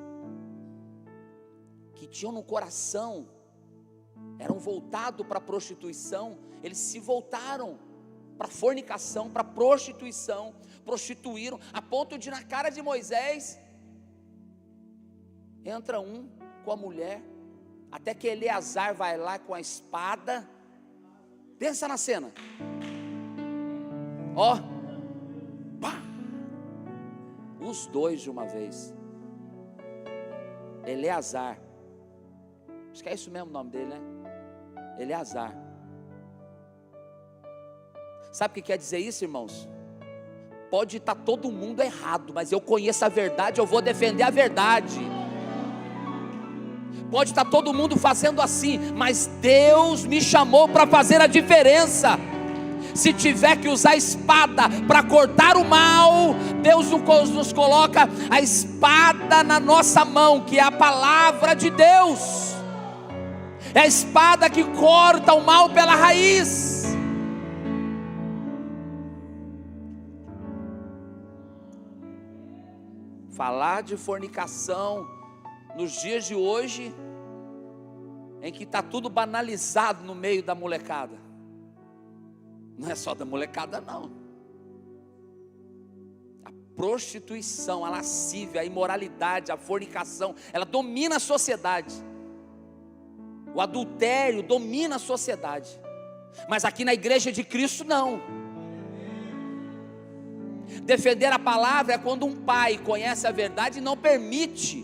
que tinham no coração, eram voltados para a prostituição, eles se voltaram para a fornicação, para a prostituição, prostituíram, a ponto de na cara de Moisés, entra um com a mulher, até que Eleazar vai lá com a espada. Pensa na cena, ó, pá, os dois de uma vez. Eleazar, acho que é isso mesmo o nome dele, né? Eleazar. Sabe o que quer dizer isso, irmãos? Pode estar todo mundo errado, mas eu conheço a verdade, eu vou defender a verdade. Pode estar todo mundo fazendo assim, mas Deus me chamou para fazer a diferença. Se tiver que usar a espada para cortar o mal, Deus nos coloca a espada na nossa mão, que é a palavra de Deus. É a espada que corta o mal pela raiz. Falar de fornicação nos dias de hoje, em que está tudo banalizado no meio da molecada. Não é só da molecada não. A prostituição, a lascívia, a imoralidade, a fornicação, ela domina a sociedade. O adultério domina a sociedade. Mas aqui na igreja de Cristo não. Defender a palavra é quando um pai conhece a verdade e não permite,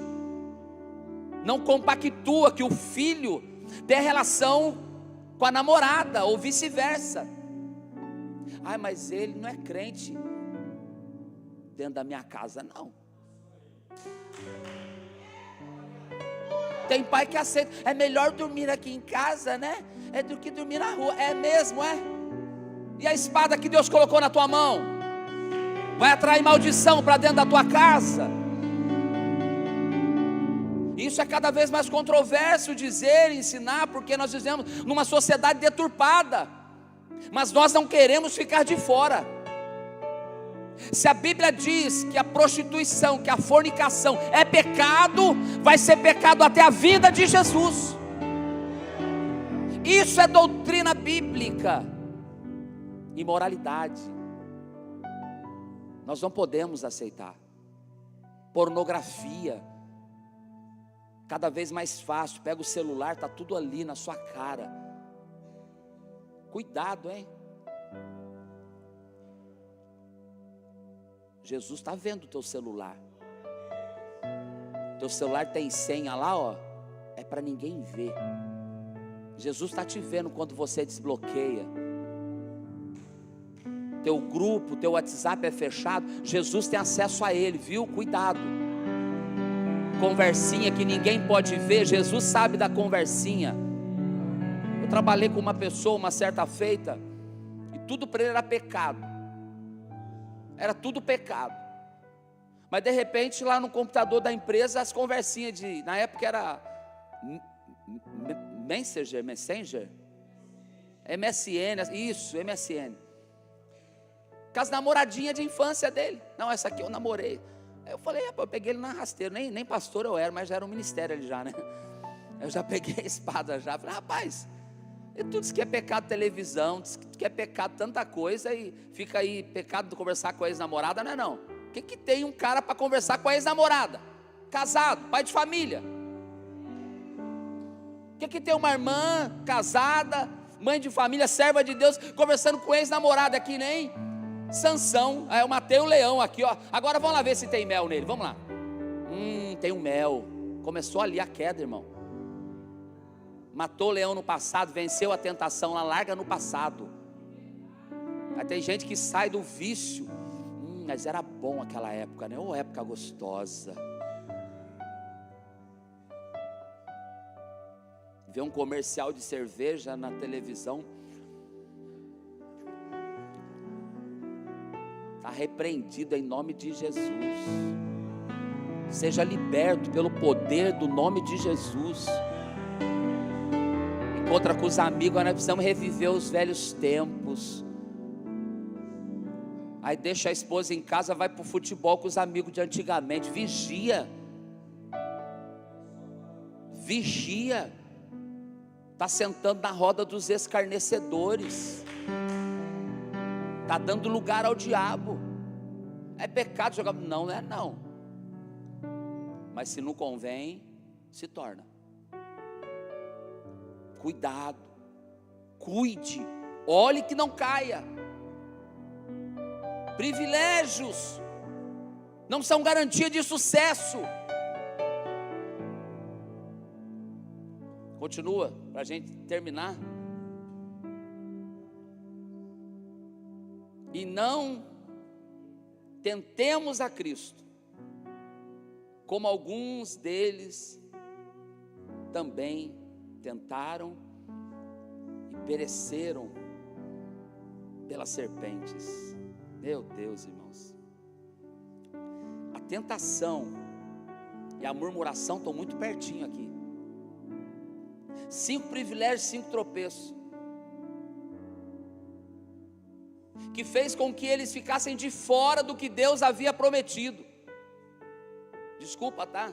não compactua que o filho tenha relação com a namorada ou vice-versa. Ai, mas ele não é crente. Dentro da minha casa não. Tem pai que aceita, é melhor dormir aqui em casa, né? É do que dormir na rua. É mesmo, é? E a espada que Deus colocou na tua mão vai atrair maldição para dentro da tua casa. Isso é cada vez mais controverso dizer e ensinar, porque nós vivemos numa sociedade deturpada, mas nós não queremos ficar de fora. Se a Bíblia diz que a prostituição, que a fornicação é pecado, vai ser pecado até a vinda de Jesus. Isso é doutrina bíblica. Imoralidade. Nós não podemos aceitar. Pornografia. Cada vez mais fácil. Pega o celular, está tudo ali na sua cara. Cuidado, hein? Jesus está vendo o teu celular. Teu celular tem senha lá, ó. É para ninguém ver. Jesus está te vendo quando você desbloqueia. Teu grupo, teu WhatsApp é fechado. Jesus tem acesso a ele, viu? Cuidado. Conversinha que ninguém pode ver. Jesus sabe da conversinha. Eu trabalhei com uma pessoa uma certa feita, e tudo para ele era pecado. Era tudo pecado. Mas de repente lá no computador da empresa, as conversinhas de, na época era Messenger, MSN, isso, MSN. Com as namoradinhas de infância dele. Não, essa aqui eu namorei. Aí eu falei, eu peguei ele na rasteira, nem pastor eu era, mas já era um ministério ali já, né? Eu já peguei a espada já, falei, rapaz, tu diz que é pecado televisão, diz que é pecado tanta coisa, e fica aí pecado de conversar com a ex-namorada, não é não? O que tem um cara para conversar com a ex-namorada? Casado, pai de família. O que tem uma irmã casada, mãe de família, serva de Deus, conversando com ex-namorada aqui, nem Sansão. Aí eu matei o leão aqui, ó. Agora vamos lá ver se tem mel nele, vamos lá. Tem um mel. Começou ali a queda, irmão. Matou o leão no passado, venceu a tentação lá, larga no passado. Aí tem gente que sai do vício. Mas era bom aquela época, né? Ô, época gostosa. Ver um comercial de cerveja na televisão. Está repreendido em nome de Jesus. Seja liberto pelo poder do nome de Jesus. Encontra com os amigos, nós precisamos reviver os velhos tempos. Aí deixa a esposa em casa, vai para o futebol com os amigos de antigamente. Vigia. Está sentando na roda dos escarnecedores. Está dando lugar ao diabo. É pecado jogar? Não, não é não. Mas se não convém, se torna. Cuidado. Cuide. Olhe que não caia. Privilégios não são garantia de sucesso. Continua, para a gente terminar. E não tentemos a Cristo, como alguns deles também tentaram e pereceram pelas serpentes. Meu Deus, irmãos. A tentação e a murmuração estão muito pertinho aqui. 5 privilégios, 5 tropeços, que fez com que eles ficassem de fora do que Deus havia prometido. Desculpa, tá?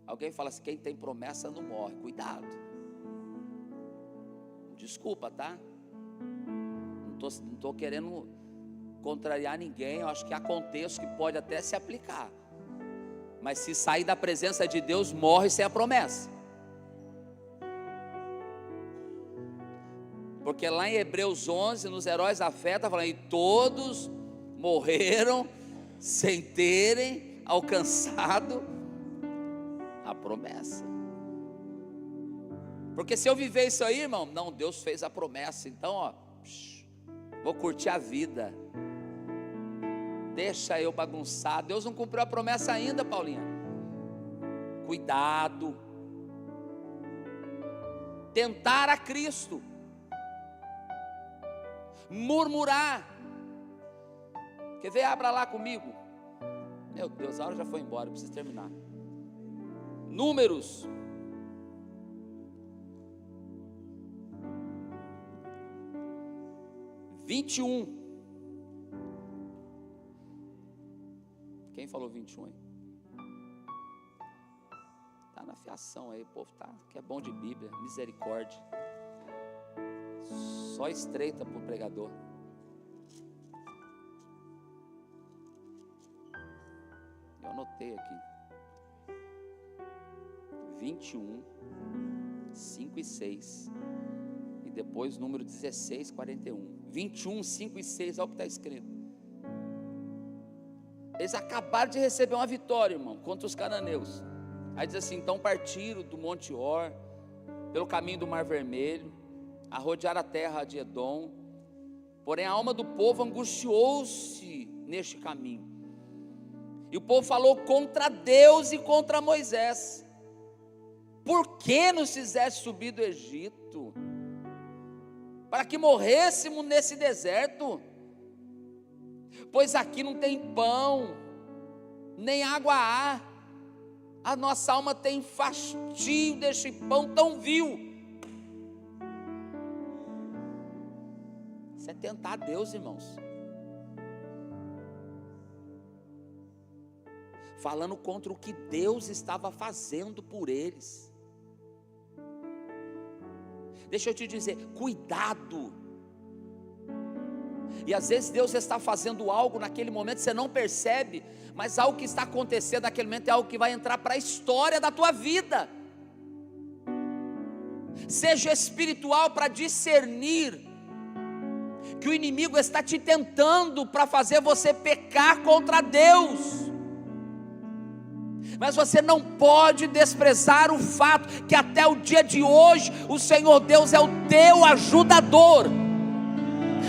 Alguém fala assim, quem tem promessa não morre. Cuidado. Desculpa, tá? Não estou querendo contrariar ninguém. Eu acho que há contexto que pode até se aplicar. Mas se sair da presença de Deus, morre sem a promessa. Porque lá em Hebreus 11, nos heróis da fé, está falando, e todos morreram sem terem alcançado a promessa. Porque se eu viver isso aí, irmão, não, Deus fez a promessa, então, ó, vou curtir a vida. Deixa eu bagunçar. Deus não cumpriu a promessa ainda, Paulinha. Cuidado. Tentar a Cristo. Murmurar. Quer ver? Abra lá comigo. Meu Deus, a hora já foi embora, eu preciso terminar. Números 21. Quem falou 21 aí? Está na fiação aí, o povo tá, que é bom de Bíblia, misericórdia. Só estreita para o pregador. Eu anotei aqui. 21, 5 e 6. E depois número 16, 41. 21, 5 e 6, olha o que está escrito. Eles acabaram de receber uma vitória, irmão, contra os cananeus. Aí diz assim: então partiram do Monte Or, pelo caminho do Mar Vermelho, a rodear a terra de Edom. Porém a alma do povo angustiou-se neste caminho. E o povo falou contra Deus e contra Moisés: por que nos fizeste subir do Egito? Para que morrêssemos nesse deserto? Pois aqui não tem pão, nem água há. A nossa alma tem fastio deste pão tão vil. Isso é tentar Deus, irmãos. Falando contra o que Deus estava fazendo por eles. Deixa eu te dizer, cuidado. E às vezes Deus está fazendo algo naquele momento, você não percebe, mas algo que está acontecendo naquele momento é algo que vai entrar para a história da tua vida. Seja espiritual para discernir que o inimigo está te tentando para fazer você pecar contra Deus. Mas você não pode desprezar o fato que até o dia de hoje o Senhor Deus é o teu ajudador.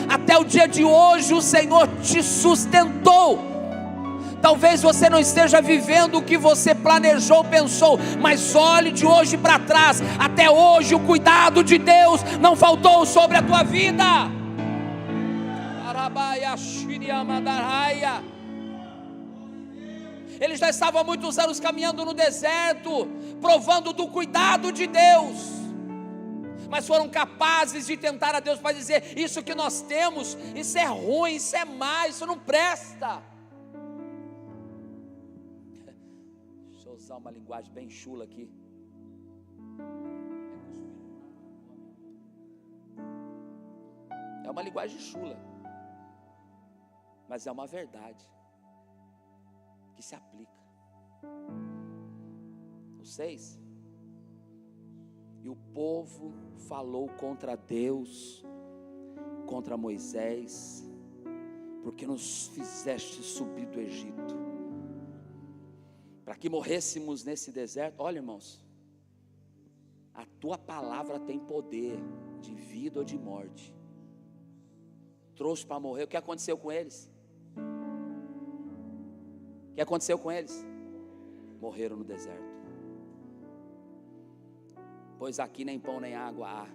Até o dia de hoje o Senhor te sustentou. Talvez você não esteja vivendo o que você planejou, pensou, mas olhe de hoje para trás. Até hoje o cuidado de Deus não faltou sobre a tua vida. Eles já estavam há muitos anos caminhando no deserto, provando do cuidado de Deus, mas foram capazes de tentar a Deus para dizer: isso que nós temos, isso é ruim, isso é má, isso não presta. Deixa eu usar uma linguagem bem chula aqui. É uma linguagem chula, mas é uma verdade que se aplica. O 6. E o povo falou contra Deus, contra Moisés: porque nos fizeste subir do Egito, para que morrêssemos nesse deserto. Olha, irmãos, a tua palavra tem poder de vida ou de morte. Trouxe para morrer. O que aconteceu com eles? O que aconteceu com eles? Morreram no deserto. Pois aqui nem pão nem água há.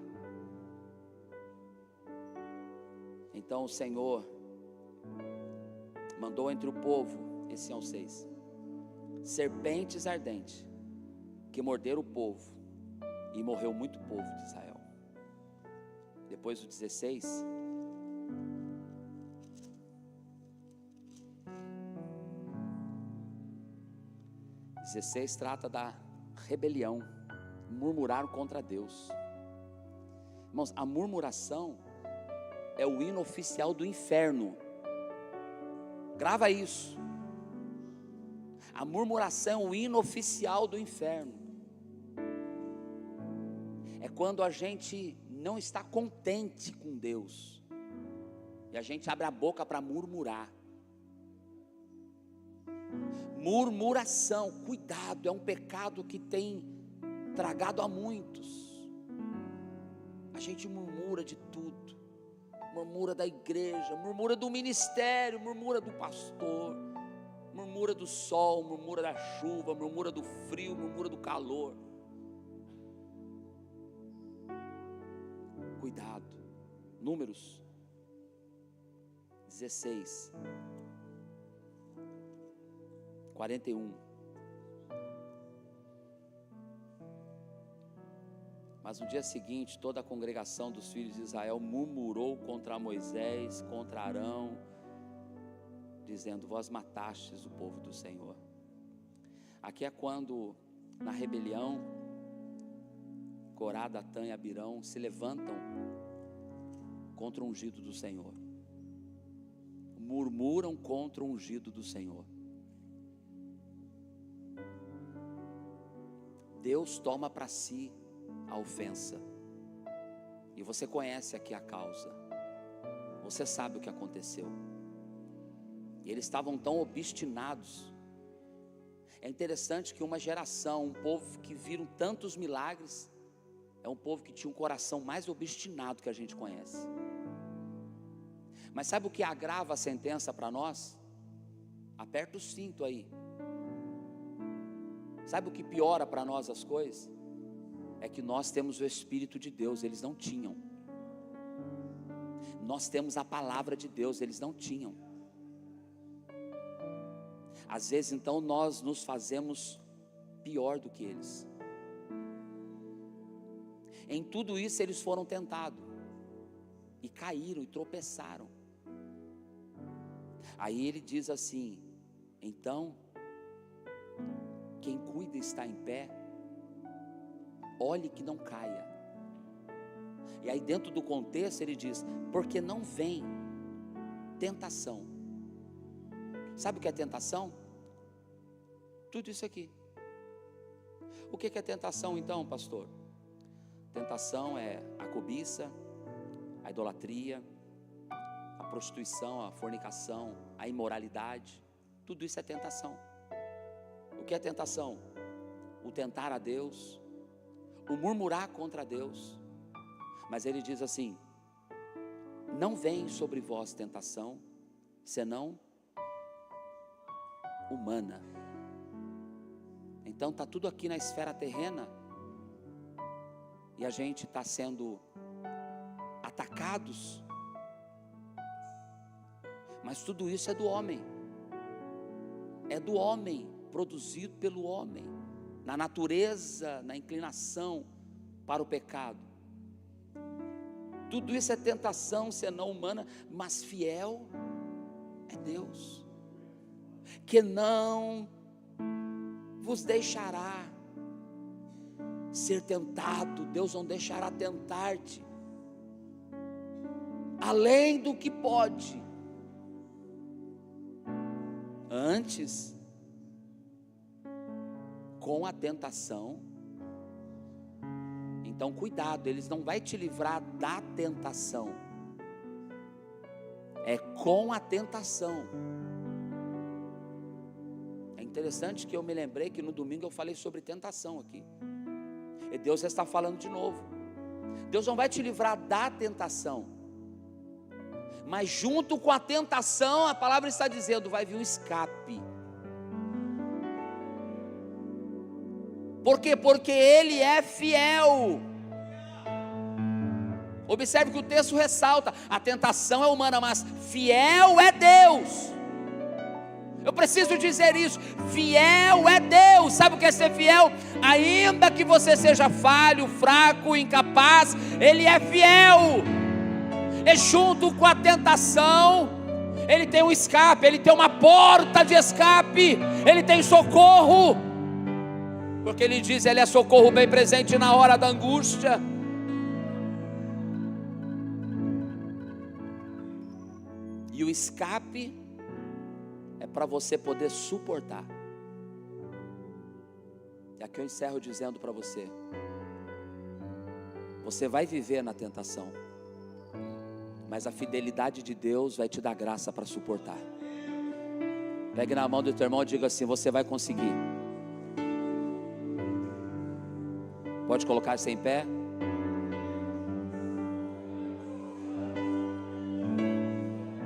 Então o Senhor mandou entre o povo, esse é o 6, serpentes ardentes, que morderam o povo, e morreu muito povo de Israel. Depois o 16, trata da rebelião. Murmuraram contra Deus. Irmãos, a murmuração é o hino oficial do inferno. Grava isso. A murmuração é o hino oficial do inferno. É quando a gente não está contente com Deus e a gente abre a boca para murmurar. Murmuração, cuidado, é um pecado que tem tragado a muitos. A gente murmura de tudo, murmura da igreja, murmura do ministério, murmura do pastor, Murmura do sol, murmura da chuva, murmura do frio, murmura do calor. Cuidado. Números 16, 41. Mas no dia seguinte, toda a congregação dos filhos de Israel murmurou contra Moisés, contra Arão, dizendo: vós matastes o povo do Senhor. Aqui é quando, na rebelião, Corá, Datã e Abirão se levantam contra o ungido do Senhor. Murmuram contra o ungido do Senhor. Deus toma para si a ofensa. E você conhece aqui a causa. Você sabe o que aconteceu. E eles estavam tão obstinados. É interessante que uma geração, um povo que viram tantos milagres, é um povo que tinha um coração mais obstinado que a gente conhece. Mas sabe o que agrava a sentença para nós? Aperta o cinto aí. Sabe o que piora para nós as coisas? É que nós temos o Espírito de Deus, eles não tinham. Nós temos a palavra de Deus, eles não tinham. Às vezes então nós nos fazemos pior do que eles. Em tudo isso eles foram tentados, e caíram, e tropeçaram. Aí ele diz assim: então, quem cuida está em pé, olhe que não caia. E aí dentro do contexto ele diz: porque não vem tentação. Sabe o que é tentação? Tudo isso aqui. O que é tentação então, pastor? Tentação é a cobiça, a idolatria, a prostituição, a fornicação, a imoralidade. Tudo isso é tentação. O que é tentação? O tentar a Deus, o murmurar contra Deus. Mas ele diz assim: não vem sobre vós tentação, senão humana. Então está tudo aqui na esfera terrena, e a gente está sendo atacados, mas tudo isso é do homem, produzido pelo homem, na natureza, na inclinação para o pecado. Tudo isso é tentação, senão humana, mas fiel é Deus, que não vos deixará ser tentado. Deus não deixará tentar-te além do que pode. Antes, com a tentação, então cuidado, eles não vai te livrar da tentação, é com a tentação. É interessante que eu me lembrei que no domingo eu falei sobre tentação aqui, e Deus está falando de novo. Deus não vai te livrar da tentação, mas junto com a tentação, a palavra está dizendo, vai vir um escape. Por quê? Porque Ele é fiel. Observe que o texto ressalta: a tentação é humana, mas fiel é Deus. Eu preciso dizer isso: fiel é Deus. Sabe o que é ser fiel? Ainda que você seja falho, fraco, incapaz, Ele é fiel. E junto com a tentação, Ele tem um escape, Ele tem uma porta de escape, Ele tem socorro, porque Ele diz: Ele é socorro bem presente na hora da angústia. E o escape é para você poder suportar. E aqui eu encerro dizendo para você: você vai viver na tentação, mas a fidelidade de Deus vai te dar graça para suportar. Pegue na mão do teu irmão e diga assim: você vai conseguir. Pode colocar-se em pé.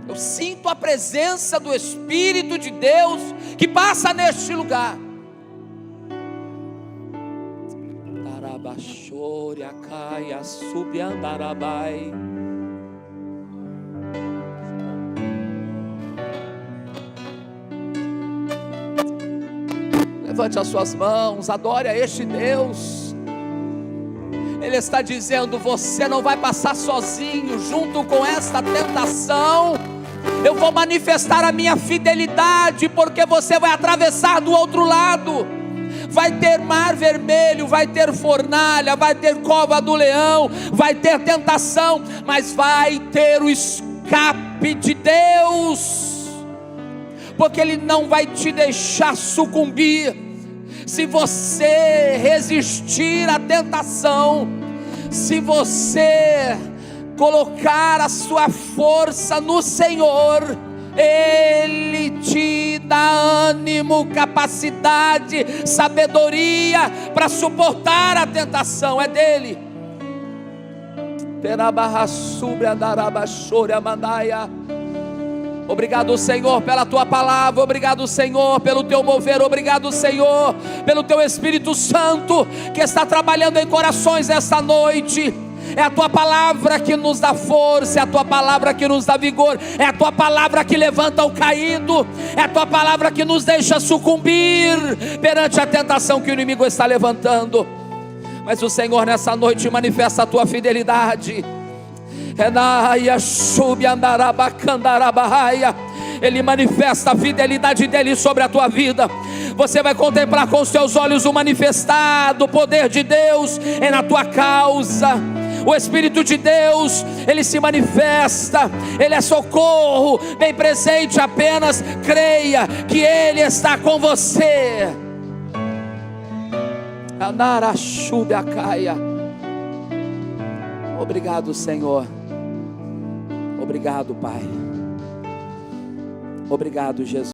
Eu sinto a a presença do Espírito de Deus que passa neste lugar. Tarabashore caia subiandarabai. Levante as suas mãos, adore a este Deus. Ele está dizendo: você não vai passar sozinho junto com esta tentação. Eu vou manifestar a minha fidelidade, porque você vai atravessar do outro lado. Vai ter mar vermelho, vai ter fornalha, vai ter cova do leão, vai ter tentação, mas vai ter o escape de Deus, porque Ele não vai te deixar sucumbir. Se você resistir à tentação, se você colocar a sua força no Senhor, Ele te dá ânimo, capacidade, sabedoria para suportar a tentação. É dele. Obrigado, Senhor, pela tua palavra. Obrigado, Senhor, pelo teu mover. Obrigado, Senhor, pelo teu Espírito Santo que está trabalhando em corações esta noite. É a tua palavra que nos dá força, é a tua palavra que nos dá vigor, é a tua palavra que levanta o caído, é a tua palavra que nos deixa sucumbir perante a tentação que o inimigo está levantando. Mas o Senhor nessa noite manifesta a tua fidelidade. Ele manifesta a fidelidade dele sobre a tua vida. Você vai contemplar com os teus olhos o manifestado poder de Deus na tua causa. O Espírito de Deus, Ele se manifesta, Ele é socorro, bem presente. Apenas creia que Ele está com você. Obrigado, Senhor. Obrigado, Pai. Obrigado, Jesus.